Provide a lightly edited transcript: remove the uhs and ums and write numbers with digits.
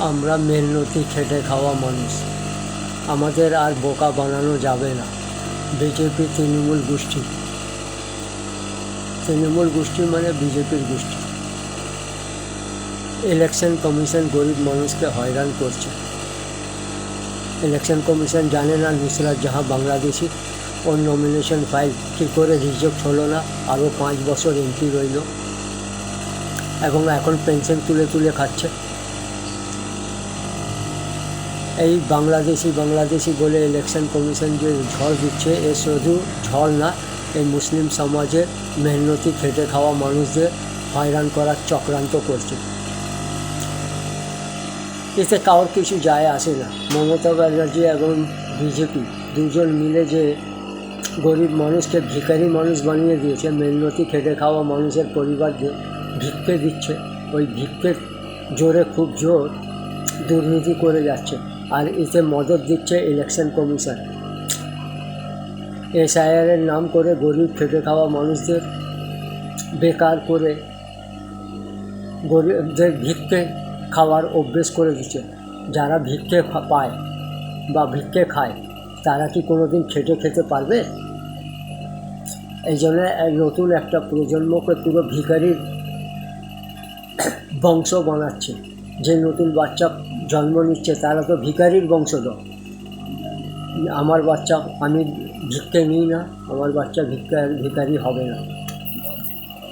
আমরা মেহনতি খেটে খাওয়া মানুষ, আমাদের আর বোকা বানানো যাবে না। বিজেপি তৃণমূল গোষ্ঠী মানে বিজেপির গোষ্ঠী। ইলেকশন কমিশন গরিব মানুষকে হয়রান করছে। ইলেকশন কমিশন জানে না নুসরাত জাহাঁ বাংলাদেশি, ওর নমিনেশন ফাইল কী করে রিজেক্ট হলো না, আরও 5 বছর এমপি রইল এবং এখন পেনশন তুলে তুলে খাচ্ছে। এই বাংলাদেশি বলে ইলেকশন কমিশন যে ঝড় দিচ্ছে, এ শুধু ঝড় না, এই মুসলিম সমাজে মেহনতি খেটে খাওয়া মানুষদের হয়রান করার চক্রান্ত করছে। এতে কারোর কিছু যায় আসে না। মমতা ব্যানার্জি এবং বিজেপি দুজন মিলে যে গরিব মানুষকে ভিখারি মানুষ বানিয়ে দিয়েছে, মেহনতি খেটে খাওয়া মানুষের পরিবারদের ভিক্ষে দিচ্ছে, ওই ভিক্ষের জোরে খুব জোর দুর্নীতি করে যাচ্ছে। আর এতে মদত দিচ্ছে ইলেকশন কমিশন। এসআইআরের নাম করে গরিব খেটে খাওয়া মানুষদের বেকার করে গরিবদের ভিক্ষে খাওয়ার অভ্যেস করে দিচ্ছে। যারা ভিক্ষে পায় বা ভিক্ষে খায় তারা কি কোনো দিন খেতে পারবে? এই জন্য নতুন একটা প্রজন্মকে পুরো ভিখারির বংশ বানাচ্ছে। যে নতুন বাচ্চা জন্ম নিচ্ছে তারা তো ভিখারির বংশধর। আমার বাচ্চা, আমি ভিক্ষে নিই না, আমার বাচ্চা ভিখারি হবে না।